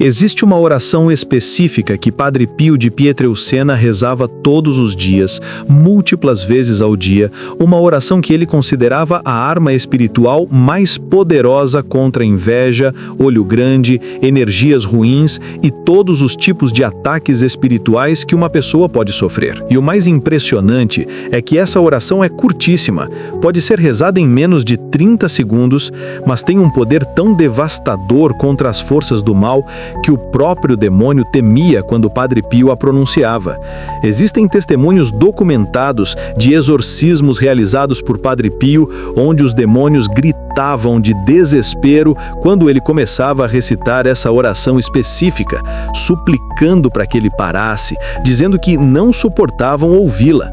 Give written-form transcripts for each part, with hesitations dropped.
Existe uma oração específica que Padre Pio de Pietrelcina rezava todos os dias, múltiplas vezes ao dia, uma oração que ele considerava a arma espiritual mais poderosa contra a inveja, olho grande, energias ruins e todos os tipos de ataques espirituais que uma pessoa pode sofrer. E o mais impressionante é que essa oração é curtíssima, pode ser rezada em menos de 30 segundos, mas tem um poder tão devastador contra as forças do mal que o próprio demônio temia quando Padre Pio a pronunciava. Existem testemunhos documentados de exorcismos realizados por Padre Pio, onde os demônios gritavam de desespero quando ele começava a recitar essa oração específica, suplicando para que ele parasse, dizendo que não suportavam ouvi-la.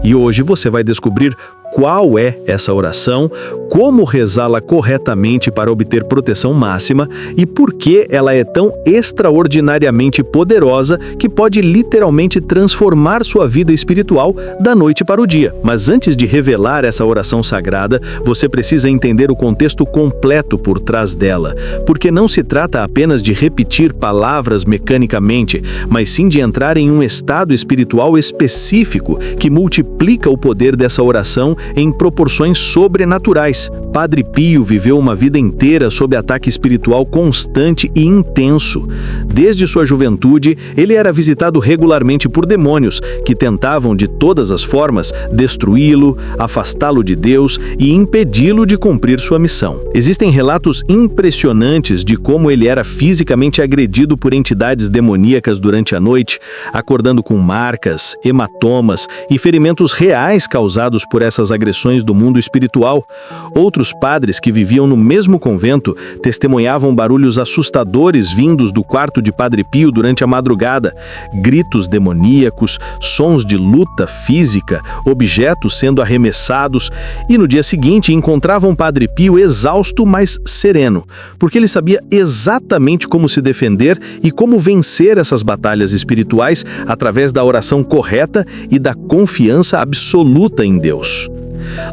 E hoje você vai descobrir qual é essa oração, como rezá-la corretamente para obter proteção máxima e por que ela é tão extraordinariamente poderosa que pode literalmente transformar sua vida espiritual da noite para o dia. Mas antes de revelar essa oração sagrada, você precisa entender o contexto completo por trás dela, porque não se trata apenas de repetir palavras mecanicamente, mas sim de entrar em um estado espiritual específico que multiplica o poder dessa oração em proporções sobrenaturais. Padre Pio viveu uma vida inteira sob ataque espiritual constante e intenso. Desde sua juventude, ele era visitado regularmente por demônios que tentavam de todas as formas destruí-lo, afastá-lo de Deus e impedi-lo de cumprir sua missão. Existem relatos impressionantes de como ele era fisicamente agredido por entidades demoníacas durante a noite, acordando com marcas, hematomas e ferimentos reais causados por essas agressões do mundo espiritual. Outros padres que viviam no mesmo convento testemunhavam barulhos assustadores vindos do quarto de Padre Pio durante a madrugada, gritos demoníacos, sons de luta física, objetos sendo arremessados, e no dia seguinte encontravam Padre Pio exausto, mas sereno, porque ele sabia exatamente como se defender e como vencer essas batalhas espirituais através da oração correta e da confiança absoluta em Deus.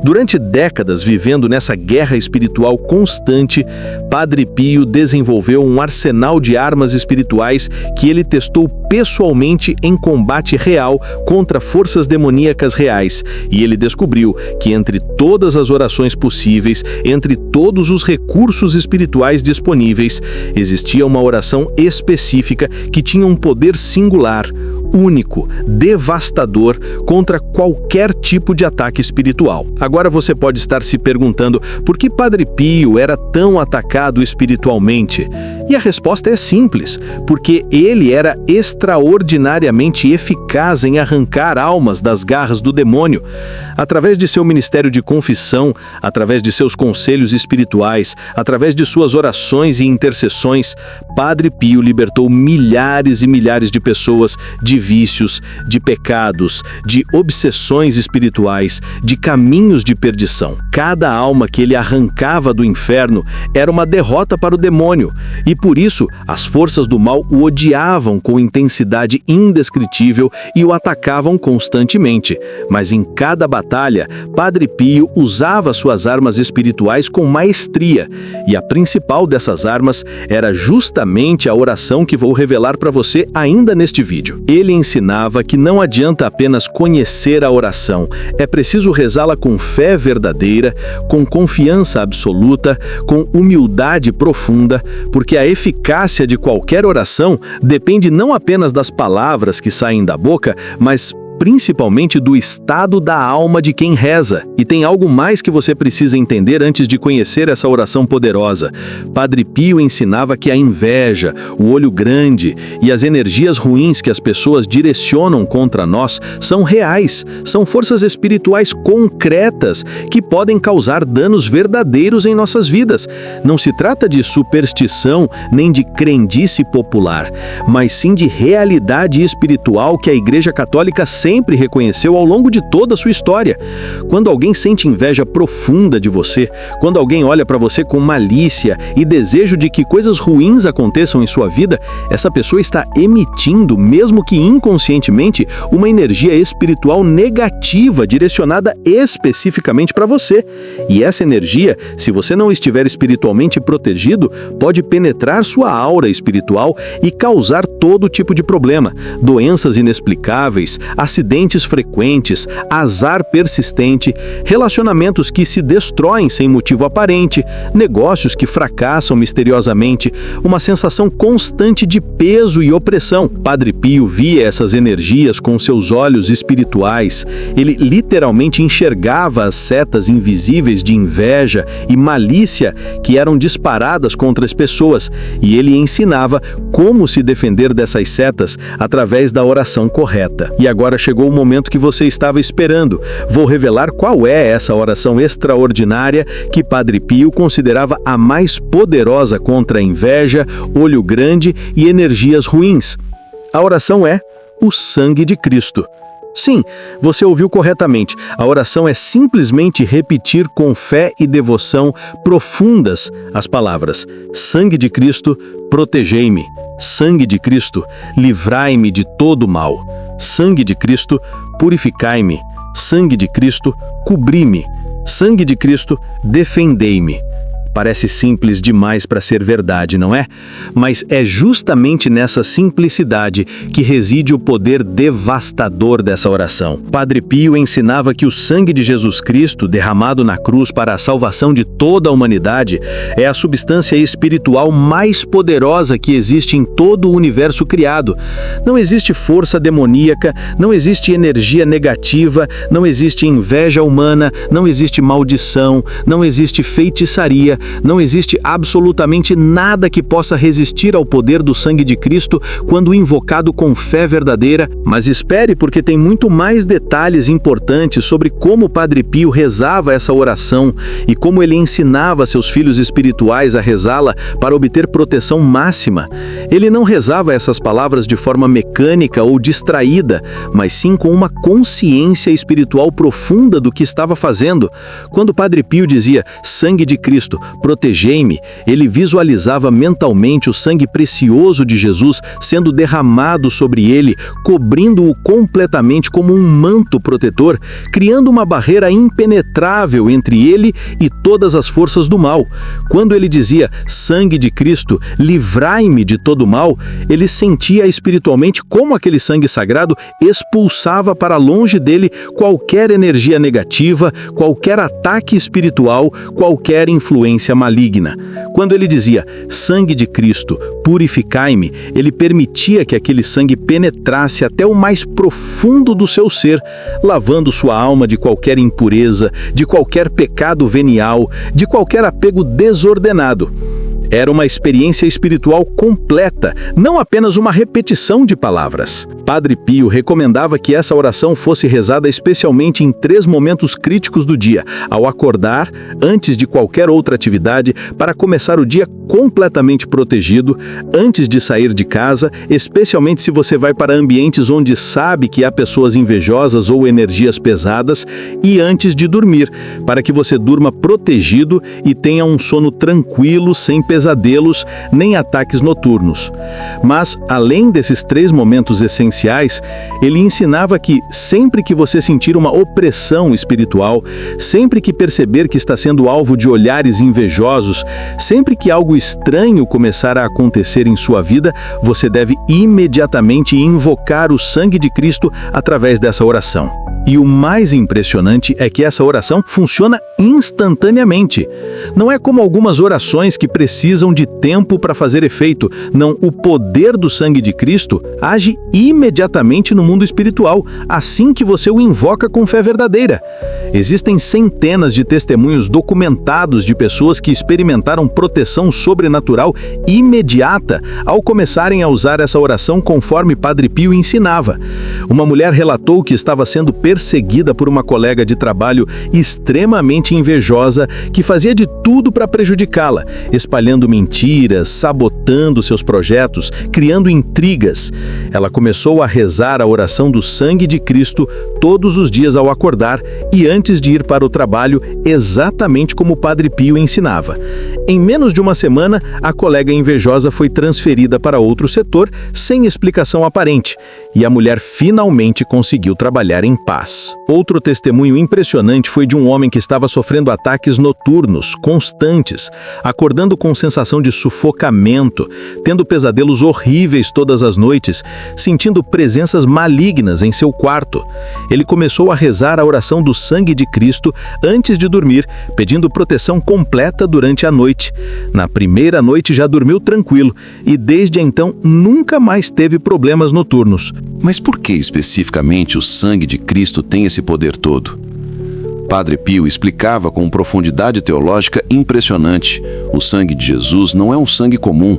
Durante décadas vivendo nessa guerra espiritual constante, Padre Pio desenvolveu um arsenal de armas espirituais que ele testou pessoalmente em combate real contra forças demoníacas reais, e ele descobriu que entre todas as orações possíveis, entre todos os recursos espirituais disponíveis, existia uma oração específica que tinha um poder singular, único, devastador contra qualquer tipo de ataque espiritual. Agora você pode estar se perguntando por que Padre Pio era tão atacado espiritualmente? E a resposta é simples, porque ele era extraordinariamente eficaz em arrancar almas das garras do demônio. Através de seu ministério de confissão, através de seus conselhos espirituais, através de suas orações e intercessões, Padre Pio libertou milhares e milhares de pessoas de vícios, de pecados, de obsessões espirituais, de caminhos de perdição. Cada alma que ele arrancava do inferno era uma derrota para o demônio, e por isso as forças do mal o odiavam com intensidade indescritível e o atacavam constantemente. Mas em cada batalha, Padre Pio usava suas armas espirituais com maestria, e a principal dessas armas era justamente a oração que vou revelar para você ainda neste vídeo. Ele ensinava que não adianta apenas conhecer a oração, é preciso rezá-la com fé verdadeira, com confiança absoluta, com humildade profunda, porque a eficácia de qualquer oração depende não apenas das palavras que saem da boca, mas principalmente do estado da alma de quem reza. E tem algo mais que você precisa entender antes de conhecer essa oração poderosa. Padre Pio ensinava que a inveja, o olho grande e as energias ruins que as pessoas direcionam contra nós são reais, são forças espirituais concretas que podem causar danos verdadeiros em nossas vidas. Não se trata de superstição nem de crendice popular, mas sim de realidade espiritual que a Igreja Católica sempre sempre reconheceu ao longo de toda a sua história. Quando alguém sente inveja profunda de você, quando alguém olha para você com malícia e desejo de que coisas ruins aconteçam em sua vida, essa pessoa está emitindo, mesmo que inconscientemente, uma energia espiritual negativa direcionada especificamente para você. E essa energia, se você não estiver espiritualmente protegido, pode penetrar sua aura espiritual e causar todo tipo de problema, doenças inexplicáveis, acidentes frequentes, azar persistente, relacionamentos que se destroem sem motivo aparente, negócios que fracassam misteriosamente, uma sensação constante de peso e opressão. Padre Pio via essas energias com seus olhos espirituais. Ele literalmente enxergava as setas invisíveis de inveja e malícia que eram disparadas contra as pessoas, e ele ensinava como se defender dessas setas através da oração correta. E agora chegou o momento que você estava esperando. Vou revelar qual é essa oração extraordinária que Padre Pio considerava a mais poderosa contra a inveja, olho grande e energias ruins. A oração é o sangue de Cristo. Sim, você ouviu corretamente. A oração é simplesmente repetir com fé e devoção profundas as palavras: sangue de Cristo, protegei-me. Sangue de Cristo, livrai-me de todo mal. Sangue de Cristo, purificai-me. Sangue de Cristo, cobri-me. Sangue de Cristo, defendei-me. Parece simples demais para ser verdade, não é? Mas é justamente nessa simplicidade que reside o poder devastador dessa oração. Padre Pio ensinava que o sangue de Jesus Cristo, derramado na cruz para a salvação de toda a humanidade, é a substância espiritual mais poderosa que existe em todo o universo criado. Não existe força demoníaca, não existe energia negativa, não existe inveja humana, não existe maldição, não existe feitiçaria, não existe absolutamente nada que possa resistir ao poder do sangue de Cristo quando invocado com fé verdadeira. Mas espere, porque tem muito mais detalhes importantes sobre como Padre Pio rezava essa oração e como ele ensinava seus filhos espirituais a rezá-la para obter proteção máxima. Ele não rezava essas palavras de forma mecânica ou distraída, mas sim com uma consciência espiritual profunda do que estava fazendo. Quando Padre Pio dizia sangue de Cristo, protegei-me, ele visualizava mentalmente o sangue precioso de Jesus sendo derramado sobre ele, cobrindo-o completamente como um manto protetor, criando uma barreira impenetrável entre ele e todas as forças do mal. Quando ele dizia sangue de Cristo, livrai-me de todo mal, ele sentia espiritualmente como aquele sangue sagrado expulsava para longe dele qualquer energia negativa, qualquer ataque espiritual, qualquer influência maligna. Quando ele dizia sangue de Cristo, purificai-me, ele permitia que aquele sangue penetrasse até o mais profundo do seu ser, lavando sua alma de qualquer impureza, de qualquer pecado venial, de qualquer apego desordenado. Era uma experiência espiritual completa, não apenas uma repetição de palavras. Padre Pio recomendava que essa oração fosse rezada especialmente em 3 momentos críticos do dia: ao acordar, antes de qualquer outra atividade, para começar o dia completamente protegido, antes de sair de casa, especialmente se você vai para ambientes onde sabe que há pessoas invejosas ou energias pesadas, e antes de dormir, para que você durma protegido e tenha um sono tranquilo, sem pesadelos, nem ataques noturnos. Mas, além desses 3 momentos essenciais, ele ensinava que, sempre que você sentir uma opressão espiritual, sempre que perceber que está sendo alvo de olhares invejosos, sempre que algo estranho começar a acontecer em sua vida, você deve imediatamente invocar o sangue de Cristo através dessa oração. E o mais impressionante é que essa oração funciona instantaneamente. Não é como algumas orações que precisam de tempo para fazer efeito. Não, o poder do sangue de Cristo age imediatamente no mundo espiritual, assim que você o invoca com fé verdadeira. Existem centenas de testemunhos documentados de pessoas que experimentaram proteção sobrenatural imediata ao começarem a usar essa oração conforme Padre Pio ensinava. Uma mulher relatou que estava sendo perseguida perseguida por uma colega de trabalho extremamente invejosa que fazia de tudo para prejudicá-la, espalhando mentiras, sabotando seus projetos, criando intrigas. Ela começou a rezar a oração do sangue de Cristo todos os dias ao acordar e antes de ir para o trabalho, exatamente como o Padre Pio ensinava. Em menos de uma semana, a colega invejosa foi transferida para outro setor sem explicação aparente, e a mulher finalmente conseguiu trabalhar em paz. Outro testemunho impressionante foi de um homem que estava sofrendo ataques noturnos, constantes, acordando com sensação de sufocamento, tendo pesadelos horríveis todas as noites, sentindo presenças malignas em seu quarto. Ele começou a rezar a oração do sangue de Cristo antes de dormir, pedindo proteção completa durante a noite. Na primeira noite já dormiu tranquilo e desde então nunca mais teve problemas noturnos. Mas por que especificamente o sangue de Cristo tem esse poder todo? Padre Pio explicava com profundidade teológica impressionante. O sangue de Jesus não é um sangue comum.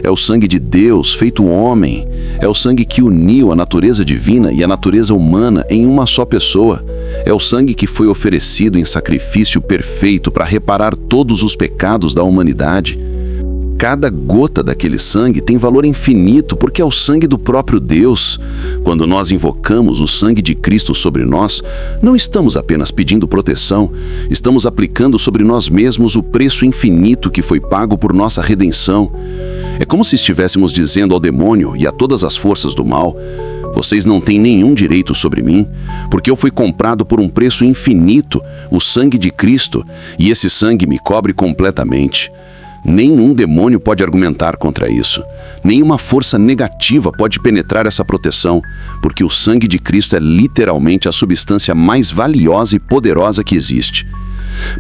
É o sangue de Deus feito homem. É o sangue que uniu a natureza divina e a natureza humana em uma só pessoa. É o sangue que foi oferecido em sacrifício perfeito para reparar todos os pecados da humanidade. Cada gota daquele sangue tem valor infinito porque é o sangue do próprio Deus. Quando nós invocamos o sangue de Cristo sobre nós, não estamos apenas pedindo proteção, estamos aplicando sobre nós mesmos o preço infinito que foi pago por nossa redenção. É como se estivéssemos dizendo ao demônio e a todas as forças do mal: vocês não têm nenhum direito sobre mim, porque eu fui comprado por um preço infinito, o sangue de Cristo, e esse sangue me cobre completamente. Nenhum demônio pode argumentar contra isso. Nenhuma força negativa pode penetrar essa proteção, porque o sangue de Cristo é literalmente a substância mais valiosa e poderosa que existe.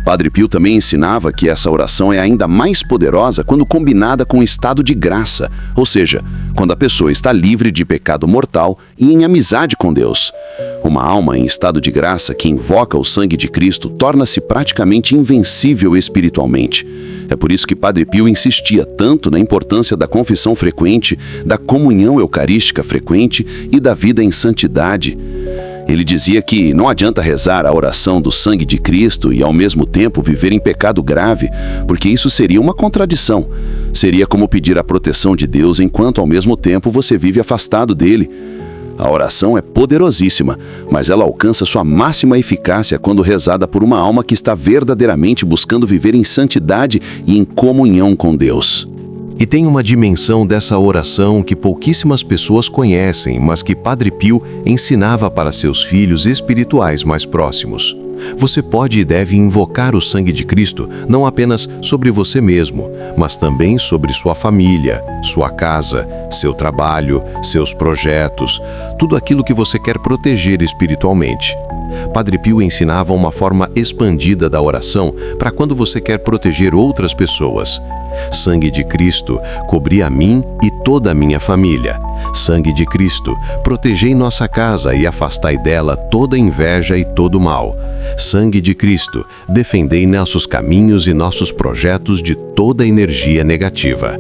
Padre Pio também ensinava que essa oração é ainda mais poderosa quando combinada com o estado de graça, ou seja, quando a pessoa está livre de pecado mortal e em amizade com Deus. Uma alma em estado de graça que invoca o sangue de Cristo torna-se praticamente invencível espiritualmente. É por isso que Padre Pio insistia tanto na importância da confissão frequente, da comunhão eucarística frequente e da vida em santidade. Ele dizia que não adianta rezar a oração do sangue de Cristo e ao mesmo tempo viver em pecado grave, porque isso seria uma contradição. Seria como pedir a proteção de Deus enquanto ao mesmo tempo você vive afastado dele. A oração é poderosíssima, mas ela alcança sua máxima eficácia quando rezada por uma alma que está verdadeiramente buscando viver em santidade e em comunhão com Deus. E tem uma dimensão dessa oração que pouquíssimas pessoas conhecem, mas que Padre Pio ensinava para seus filhos espirituais mais próximos. Você pode e deve invocar o sangue de Cristo não apenas sobre você mesmo, mas também sobre sua família, sua casa, seu trabalho, seus projetos, tudo aquilo que você quer proteger espiritualmente. Padre Pio ensinava uma forma expandida da oração para quando você quer proteger outras pessoas. Sangue de Cristo, cobri a mim e toda a minha família. Sangue de Cristo, protegei nossa casa e afastai dela toda inveja e todo mal. Sangue de Cristo, defendei nossos caminhos e nossos projetos de toda energia negativa.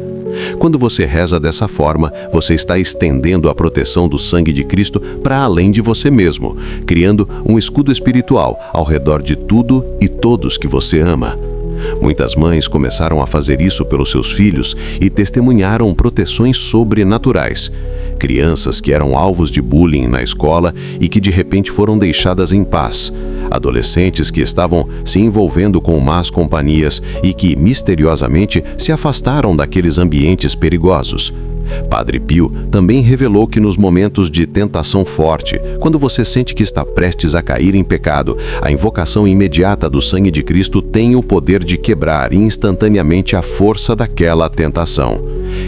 Quando você reza dessa forma, você está estendendo a proteção do sangue de Cristo para além de você mesmo, criando um escudo espiritual ao redor de tudo e todos que você ama. Muitas mães começaram a fazer isso pelos seus filhos e testemunharam proteções sobrenaturais. Crianças que eram alvos de bullying na escola e que de repente foram deixadas em paz. Adolescentes que estavam se envolvendo com más companhias e que misteriosamente se afastaram daqueles ambientes perigosos. Padre Pio também revelou que nos momentos de tentação forte, quando você sente que está prestes a cair em pecado, a invocação imediata do sangue de Cristo tem o poder de quebrar instantaneamente a força daquela tentação.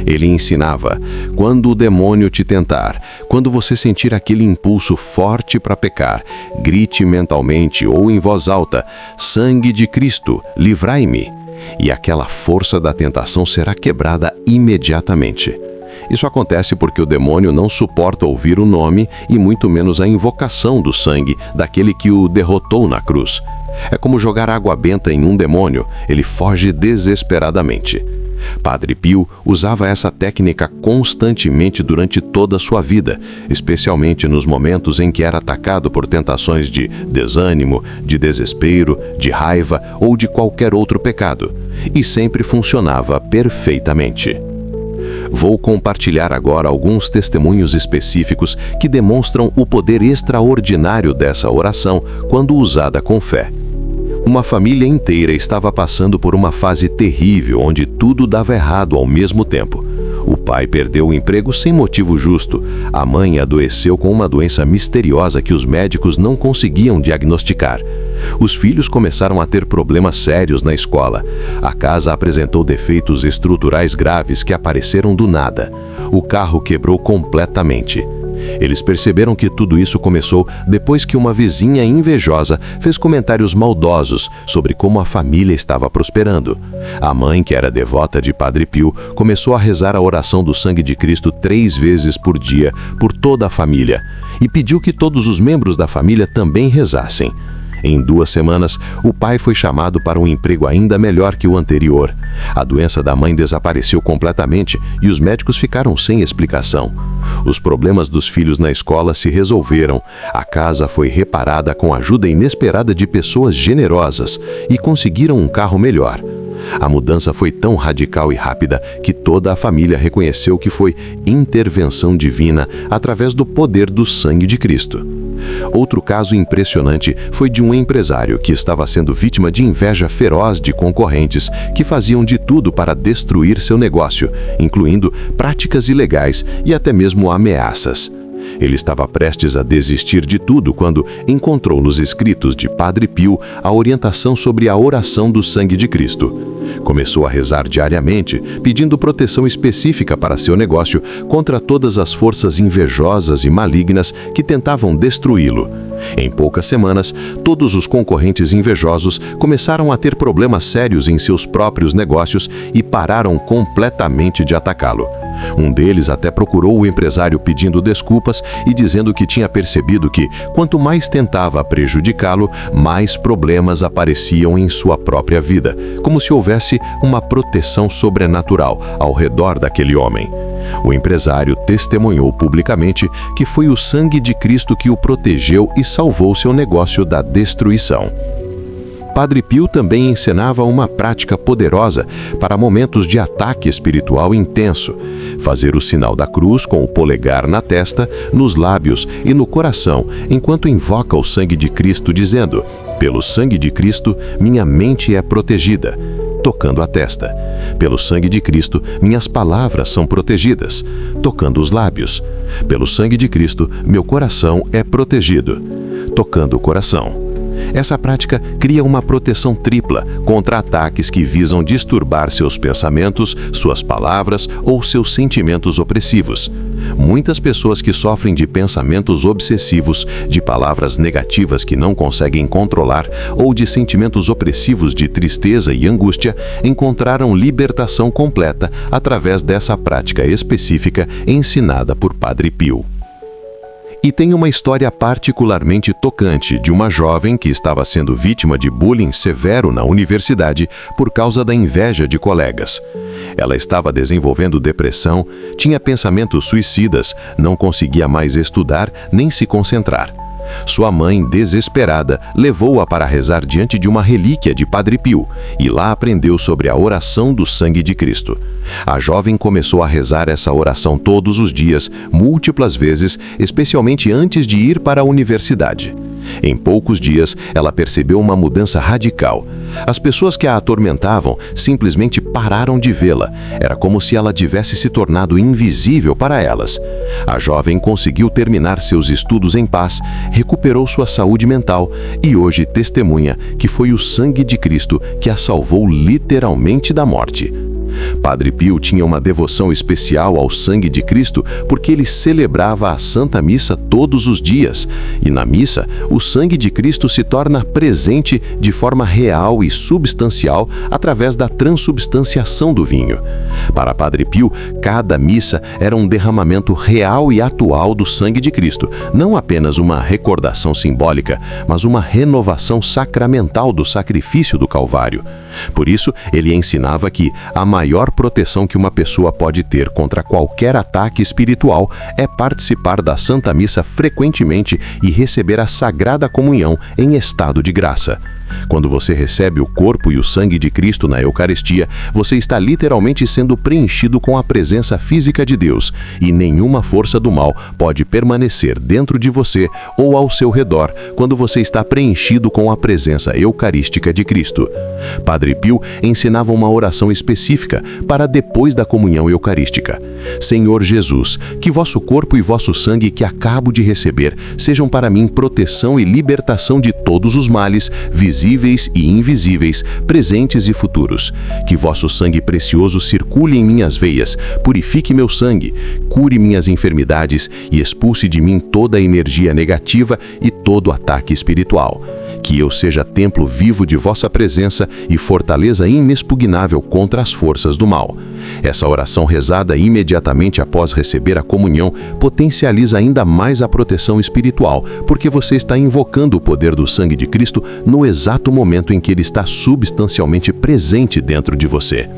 Ele ensinava: quando o demônio te tentar, quando você sentir aquele impulso forte para pecar, grite mentalmente ou em voz alta: sangue de Cristo, livrai-me. E aquela força da tentação será quebrada imediatamente. Isso acontece porque o demônio não suporta ouvir o nome e muito menos a invocação do sangue daquele que o derrotou na cruz. É como jogar água benta em um demônio, ele foge desesperadamente. Padre Pio usava essa técnica constantemente durante toda a sua vida, especialmente nos momentos em que era atacado por tentações de desânimo, de desespero, de raiva ou de qualquer outro pecado, e sempre funcionava perfeitamente. Vou compartilhar agora alguns testemunhos específicos que demonstram o poder extraordinário dessa oração quando usada com fé. Uma família inteira estava passando por uma fase terrível onde tudo dava errado ao mesmo tempo. O pai perdeu o emprego sem motivo justo. A mãe adoeceu com uma doença misteriosa que os médicos não conseguiam diagnosticar. Os filhos começaram a ter problemas sérios na escola. A casa apresentou defeitos estruturais graves que apareceram do nada. O carro quebrou completamente. Eles perceberam que tudo isso começou depois que uma vizinha invejosa fez comentários maldosos sobre como a família estava prosperando. A mãe, que era devota de Padre Pio, começou a rezar a oração do sangue de Cristo 3 vezes por dia por toda a família e pediu que todos os membros da família também rezassem. Em 2 semanas, o pai foi chamado para um emprego ainda melhor que o anterior. A doença da mãe desapareceu completamente e os médicos ficaram sem explicação. Os problemas dos filhos na escola se resolveram. A casa foi reparada com a ajuda inesperada de pessoas generosas e conseguiram um carro melhor. A mudança foi tão radical e rápida que toda a família reconheceu que foi intervenção divina através do poder do sangue de Cristo. Outro caso impressionante foi de um empresário que estava sendo vítima de inveja feroz de concorrentes que faziam de tudo para destruir seu negócio, incluindo práticas ilegais e até mesmo ameaças. Ele estava prestes a desistir de tudo quando encontrou nos escritos de Padre Pio a orientação sobre a oração do sangue de Cristo. Começou a rezar diariamente, pedindo proteção específica para seu negócio contra todas as forças invejosas e malignas que tentavam destruí-lo. Em poucas semanas, todos os concorrentes invejosos começaram a ter problemas sérios em seus próprios negócios e pararam completamente de atacá-lo. Um deles até procurou o empresário pedindo desculpas e dizendo que tinha percebido que, quanto mais tentava prejudicá-lo, mais problemas apareciam em sua própria vida, como se houvesse uma proteção sobrenatural ao redor daquele homem. O empresário testemunhou publicamente que foi o sangue de Cristo que o protegeu e salvou seu negócio da destruição. Padre Pio também ensinava uma prática poderosa para momentos de ataque espiritual intenso: fazer o sinal da cruz com o polegar na testa, nos lábios e no coração, enquanto invoca o sangue de Cristo, dizendo: "Pelo sangue de Cristo, minha mente é protegida", tocando a testa. "Pelo sangue de Cristo, minhas palavras são protegidas", tocando os lábios. "Pelo sangue de Cristo, meu coração é protegido", tocando o coração. Essa prática cria uma proteção tripla contra ataques que visam disturbar seus pensamentos, suas palavras ou seus sentimentos opressivos. Muitas pessoas que sofrem de pensamentos obsessivos, de palavras negativas que não conseguem controlar ou de sentimentos opressivos de tristeza e angústia encontraram libertação completa através dessa prática específica ensinada por Padre Pio. E tem uma história particularmente tocante de uma jovem que estava sendo vítima de bullying severo na universidade por causa da inveja de colegas. Ela estava desenvolvendo depressão, tinha pensamentos suicidas, não conseguia mais estudar nem se concentrar. Sua mãe, desesperada, levou-a para rezar diante de uma relíquia de Padre Pio e lá aprendeu sobre a oração do sangue de Cristo. A jovem começou a rezar essa oração todos os dias, múltiplas vezes, especialmente antes de ir para a universidade. Em poucos dias, ela percebeu uma mudança radical. As pessoas que a atormentavam simplesmente pararam de vê-la. Era como se ela tivesse se tornado invisível para elas. A jovem conseguiu terminar seus estudos em paz, recuperou sua saúde mental e hoje testemunha que foi o sangue de Cristo que a salvou literalmente da morte. Padre Pio tinha uma devoção especial ao sangue de Cristo porque ele celebrava a Santa Missa todos os dias. E na missa, o sangue de Cristo se torna presente de forma real e substancial através da transubstanciação do vinho. Para Padre Pio, cada missa era um derramamento real e atual do sangue de Cristo, não apenas uma recordação simbólica, mas uma renovação sacramental do sacrifício do Calvário. Por isso, ele ensinava que a maior proteção que uma pessoa pode ter contra qualquer ataque espiritual é participar da Santa Missa frequentemente e receber a Sagrada Comunhão em estado de graça. Quando você recebe o corpo e o sangue de Cristo na Eucaristia, você está literalmente sendo preenchido com a presença física de Deus, e nenhuma força do mal pode permanecer dentro de você ou ao seu redor quando você está preenchido com a presença eucarística de Cristo. Padre Pio ensinava uma oração específica para depois da comunhão eucarística. Senhor Jesus, que vosso corpo e vosso sangue que acabo de receber sejam para mim proteção e libertação de todos os males, visíveis e invisíveis, presentes e futuros. Que vosso sangue precioso circule em minhas veias, purifique meu sangue, cure minhas enfermidades e expulse de mim toda a energia negativa e todo ataque espiritual. Que eu seja templo vivo de vossa presença e fortaleza inexpugnável contra as forças do mal. Essa oração rezada imediatamente após receber a comunhão potencializa ainda mais a proteção espiritual, porque você está invocando o poder do sangue de Cristo no exato momento em que ele está substancialmente presente dentro de você.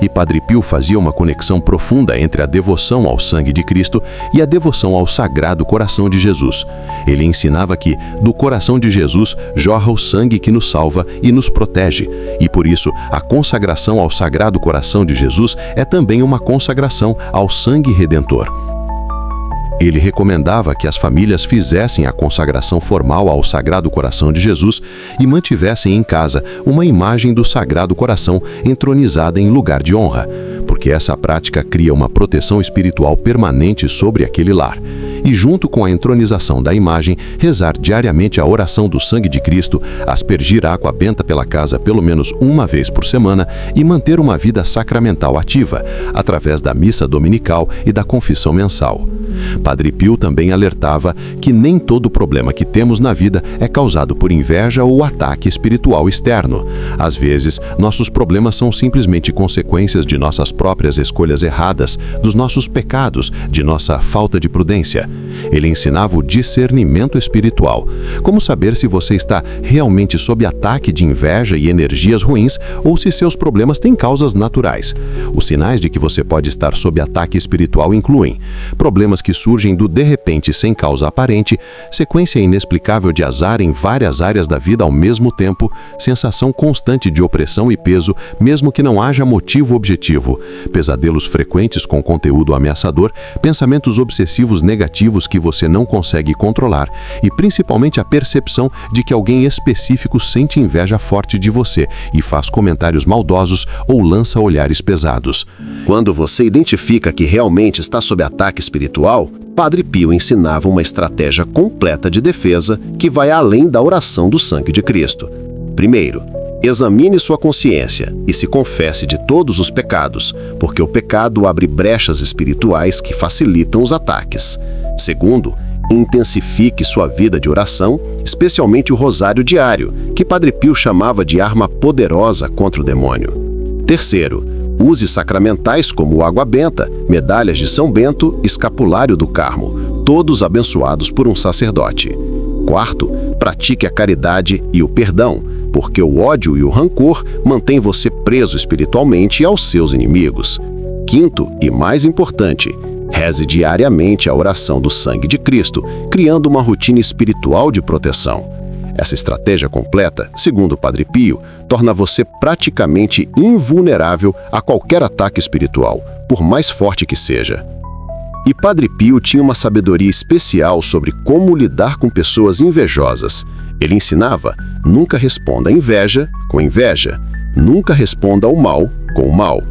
E Padre Pio fazia uma conexão profunda entre a devoção ao sangue de Cristo e a devoção ao Sagrado Coração de Jesus. Ele ensinava que, do coração de Jesus, jorra o sangue que nos salva e nos protege, e por isso, a consagração ao Sagrado Coração de Jesus é também uma consagração ao sangue redentor. Ele recomendava que as famílias fizessem a consagração formal ao Sagrado Coração de Jesus e mantivessem em casa uma imagem do Sagrado Coração entronizada em lugar de honra, porque essa prática cria uma proteção espiritual permanente sobre aquele lar. E junto com a entronização da imagem, rezar diariamente a oração do sangue de Cristo, aspergir água benta pela casa pelo menos uma vez por semana e manter uma vida sacramental ativa, através da missa dominical e da confissão mensal. Padre Pio também alertava que nem todo problema que temos na vida é causado por inveja ou ataque espiritual externo. Às vezes, nossos problemas são simplesmente consequências de nossas próprias escolhas erradas, dos nossos pecados, de nossa falta de prudência. Ele ensinava o discernimento espiritual. Como saber se você está realmente sob ataque de inveja e energias ruins ou se seus problemas têm causas naturais. Os sinais de que você pode estar sob ataque espiritual incluem problemas que surgem do de repente sem causa aparente, sequência inexplicável de azar em várias áreas da vida ao mesmo tempo, sensação constante de opressão e peso, mesmo que não haja motivo objetivo, pesadelos frequentes com conteúdo ameaçador, pensamentos obsessivos negativos que você não consegue controlar e principalmente a percepção de que alguém específico sente inveja forte de você e faz comentários maldosos ou lança olhares pesados. Quando você identifica que realmente está sob ataque espiritual, Padre Pio ensinava uma estratégia completa de defesa que vai além da oração do sangue de Cristo. Primeiro, examine sua consciência e se confesse de todos os pecados, porque o pecado abre brechas espirituais que facilitam os ataques. Segundo, intensifique sua vida de oração, especialmente o rosário diário, que Padre Pio chamava de arma poderosa contra o demônio. Terceiro, use sacramentais como água benta, medalhas de São Bento, escapulário do Carmo, todos abençoados por um sacerdote. Quarto, pratique a caridade e o perdão, porque o ódio e o rancor mantêm você preso espiritualmente aos seus inimigos. Quinto, e mais importante, reze diariamente a oração do sangue de Cristo, criando uma rotina espiritual de proteção. Essa estratégia completa, segundo Padre Pio, torna você praticamente invulnerável a qualquer ataque espiritual, por mais forte que seja. E Padre Pio tinha uma sabedoria especial sobre como lidar com pessoas invejosas. Ele ensinava: nunca responda a inveja com inveja, nunca responda ao mal com o mal.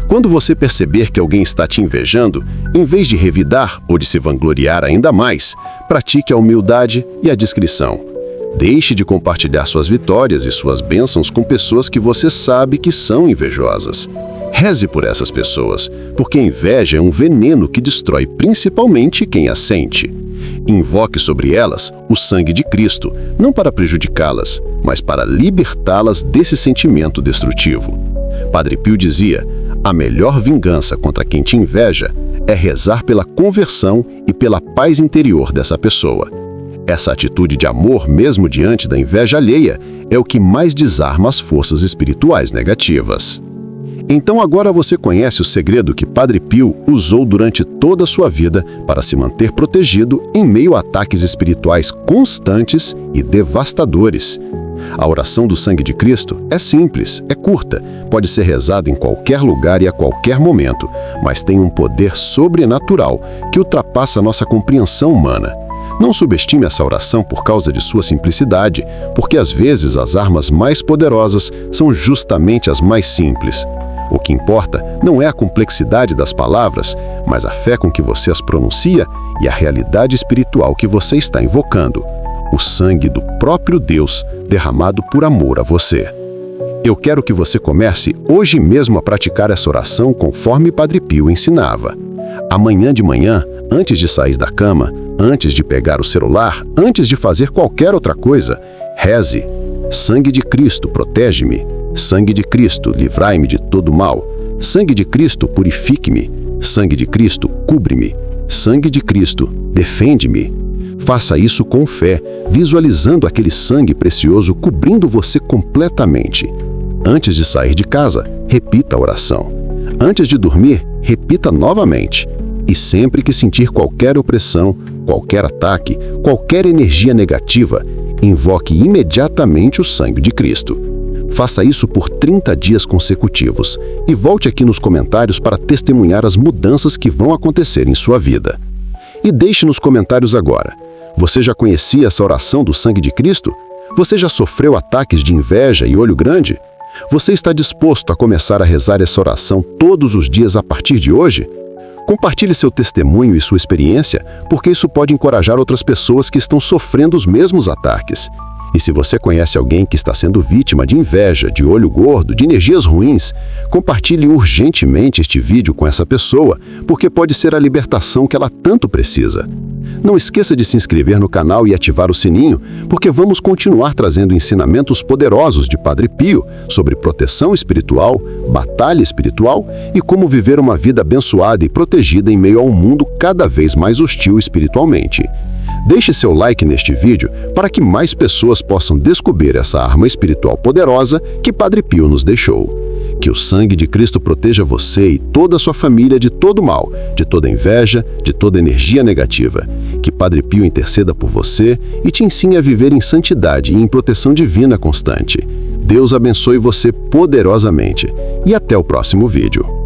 Quando você perceber que alguém está te invejando, em vez de revidar ou de se vangloriar ainda mais, pratique a humildade e a discrição. Deixe de compartilhar suas vitórias e suas bênçãos com pessoas que você sabe que são invejosas. Reze por essas pessoas, porque a inveja é um veneno que destrói principalmente quem a sente. Invoque sobre elas o sangue de Cristo, não para prejudicá-las, mas para libertá-las desse sentimento destrutivo. Padre Pio dizia: a melhor vingança contra quem te inveja é rezar pela conversão e pela paz interior dessa pessoa. Essa atitude de amor, mesmo diante da inveja alheia, é o que mais desarma as forças espirituais negativas. Então agora você conhece o segredo que Padre Pio usou durante toda a sua vida para se manter protegido em meio a ataques espirituais constantes e devastadores. A oração do sangue de Cristo é simples, é curta, pode ser rezada em qualquer lugar e a qualquer momento, mas tem um poder sobrenatural que ultrapassa nossa compreensão humana. Não subestime essa oração por causa de sua simplicidade, porque às vezes as armas mais poderosas são justamente as mais simples. O que importa não é a complexidade das palavras, mas a fé com que você as pronuncia e a realidade espiritual que você está invocando. O sangue do próprio Deus derramado por amor a você. Eu quero que você comece hoje mesmo a praticar essa oração conforme Padre Pio ensinava. Amanhã de manhã, antes de sair da cama, antes de pegar o celular, antes de fazer qualquer outra coisa, reze: Sangue de Cristo, protege-me. Sangue de Cristo, livrai-me de todo mal. Sangue de Cristo, purifique-me. Sangue de Cristo, cubre-me. Sangue de Cristo, defende-me. Faça isso com fé, visualizando aquele sangue precioso cobrindo você completamente. Antes de sair de casa, repita a oração. Antes de dormir, repita novamente. E sempre que sentir qualquer opressão, qualquer ataque, qualquer energia negativa, invoque imediatamente o sangue de Cristo. Faça isso por 30 dias consecutivos e volte aqui nos comentários para testemunhar as mudanças que vão acontecer em sua vida. E deixe nos comentários agora: você já conhecia essa oração do sangue de Cristo? Você já sofreu ataques de inveja e olho grande? Você está disposto a começar a rezar essa oração todos os dias a partir de hoje? Compartilhe seu testemunho e sua experiência, porque isso pode encorajar outras pessoas que estão sofrendo os mesmos ataques. E se você conhece alguém que está sendo vítima de inveja, de olho gordo, de energias ruins, compartilhe urgentemente este vídeo com essa pessoa, porque pode ser a libertação que ela tanto precisa. Não esqueça de se inscrever no canal e ativar o sininho, porque vamos continuar trazendo ensinamentos poderosos de Padre Pio sobre proteção espiritual, batalha espiritual e como viver uma vida abençoada e protegida em meio a um mundo cada vez mais hostil espiritualmente. Deixe seu like neste vídeo para que mais pessoas possam descobrir essa arma espiritual poderosa que Padre Pio nos deixou. Que o sangue de Cristo proteja você e toda a sua família de todo mal, de toda inveja, de toda energia negativa. Que Padre Pio interceda por você e te ensine a viver em santidade e em proteção divina constante. Deus abençoe você poderosamente. E até o próximo vídeo.